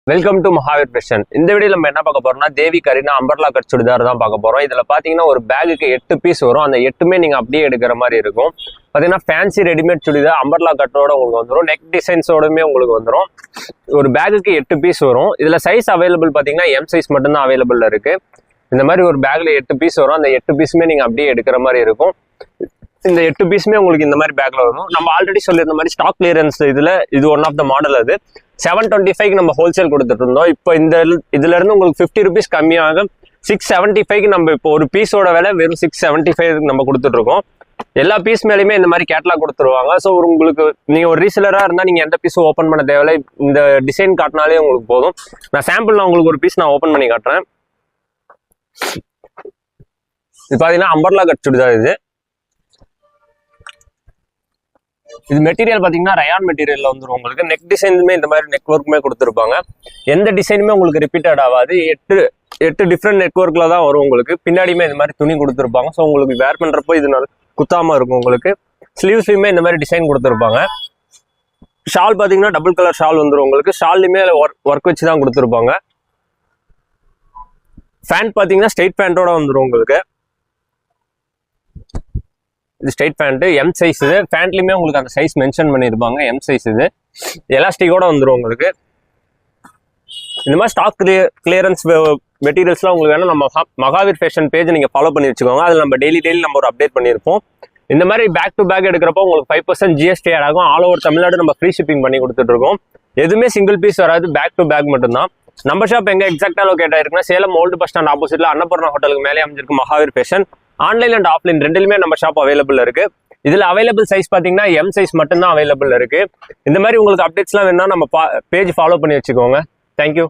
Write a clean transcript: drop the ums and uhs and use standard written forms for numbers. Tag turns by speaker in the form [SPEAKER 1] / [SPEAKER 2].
[SPEAKER 1] Welcome to Mahavir fashion. இந்த video நம்ம என்ன பார்க்க போறோம்னா தேவி கரீனா அம்பர்லா கட் சுடிதார் தான் பார்க்க போறோம். இதுல பாத்தீங்கன்னா ஒரு பேகுக்கு 8 பீஸ் வரும். அந்த 8மே நீங்க அப்படியே எடுக்கிற மாதிரி இருக்கும். பாத்தீங்கன்னா ஃபேன்சி ரெடிமேட் சுடிதார் அம்பர்லா கட்டோட உங்களுக்கு வந்துடும். நெக் டிசைன்ஸோடமே உங்களுக்கு வந்துடும். ஒரு பேகுக்கு 8 பீஸ் வரும். இதுல சைஸ் அவைலபிள் பாத்தீங்கன்னா எம் சைஸ் மட்டும்தான் அவைலபிள் இருக்கு. இந்த மாதிரி ஒரு பேக்ல 8 பீஸ் வரும். அந்த 8 பீஸுமே நீங்க அப்படியே எடுக்கிற மாதிரி இருக்கும். இந்த 8 பீஸுமே உங்களுக்கு இந்த மாதிரி பேக்ல வரும். நம்ம ஆல்ரெடி சொல்லியிருந்த மாதிரி ஸ்டாக் கிளியரன்ஸ் இது ஒன் ஆஃப் த மாடல். அது 725 நம்ம ஹோல்சேல் கொடுத்துட்டு இருந்தோம். இப்போ இதுல இருந்து உங்களுக்கு 50 ருபீஸ் கம்மியாக 675 நம்ம இப்போ ஒரு பீஸோட விலை வெறும் 675 நம்ம கொடுத்துட்டு இருக்கோம். எல்லா பீஸ் மேலேயுமே இந்த மாதிரி கேட்லாக் கொடுத்துருவாங்க. ஸோ உங்களுக்கு நீங்க ஒரு ரீசெலரா இருந்தா நீங்க எந்த பீஸும் ஓப்பன் பண்ண தேவையில்லை. இந்த டிசைன் காட்டினாலே உங்களுக்கு போதும். நான் சாம்பிள் உங்களுக்கு ஒரு பீஸ் நான் ஓப்பன் பண்ணி காட்டுறேன். இது பாத்தீங்கன்னா அம்பர்லா கட் சுடிதார். இது மெட்டீரியல் பாத்தீங்கன்னா ரயான் மெட்டீரியல்ல வந்துடும். உங்களுக்கு நெக் டிசைனுமே இந்த மாதிரி நெக் ஒர்க்குமே கொடுத்துருப்பாங்க. எந்த டிசைனுமே உங்களுக்கு ரிப்பீட்டட் ஆகாது. எட்டு டிஃப்ரெண்ட் நெக் ஒர்க்ல தான் வரும். உங்களுக்கு பின்னாடியுமே இந்த மாதிரி துணி கொடுத்துருப்பாங்க. ஸோ உங்களுக்கு வேர் பண்றப்போ இது குத்தாம இருக்கும். உங்களுக்கு ஸ்லீவ்ஸ்லயுமே இந்த மாதிரி டிசைன் கொடுத்துருப்பாங்க. ஷால் பாத்தீங்கன்னா டபுள் கலர் ஷால் வந்துடும். உங்களுக்கு ஷால்லையுமே ஒர்க் வச்சு தான் கொடுத்துருப்பாங்க. ஃபேண்ட் பாத்தீங்கன்னா ஸ்ட்ரெயிட் ஃபேண்டோட வந்துடும். உங்களுக்கு இது ஸ்ட்ரெயிட் பேண்ட் எம் சைஸ். இது பேண்ட்லயுமே உங்களுக்கு அந்த சைஸ் மென்ஷன் பண்ணிருப்பாங்க. M size. இது எலாஸ்டிக்கோட வந்துடும். உங்களுக்கு இந்த மாதிரி ஸ்டாக் கிளியரன்ஸ் மெட்டீரியல்ஸ்லாம் உங்களுக்கு வேணும். நம்ம மகாவீர் ஃபேஷன் பேஜ் நீங்க ஃபாலோ பண்ணி வச்சுக்கோங்க. அதில் நம்ம டெய்லி நம்ம ஒரு அப்டேட் பண்ணியிருப்போம். இந்த மாதிரி பேக் டு பேக் எடுக்கிறப்போ உங்களுக்கு 5% GST ஆட் ஆகும். ஆல் ஓவர் தமிழ்நாடு நம்ம ஃப்ரீ ஷிப்பிங் பண்ணி கொடுத்துட்டு இருக்கோம். எதுவுமே சிங்கிள் பீஸ் வராது. பேக் டு பேக் மட்டும்தான். நம்ம ஷாப் எங்க எக்ஸாக்டா லொகேட் ஆயிருக்குன்னா சேலம் ஓல்டு பஸ் ஸ்டாண்ட் ஆப்போசிட்ல அன்னபூர்ணா ஹோட்டலுக்கு மேலே அமைஞ்சிருக்கு Mahaveer fashion. Online and offline ரெண்டுலுமே நம்ம ஷாப் அவைலபிள் இருக்கு. இதுல அவைலபிள் சைஸ் பாத்தீங்கன்னா எம் சைஸ் மட்டும்தான் அவைலபிள் இருக்கு. இந்த மாதிரி உங்களுக்கு அப்டேட்ஸ்லாம் வேணும்னா நம்ம பேஜ் ஃபாலோ பண்ணி வச்சுக்கோங்க. தேங்க்யூ.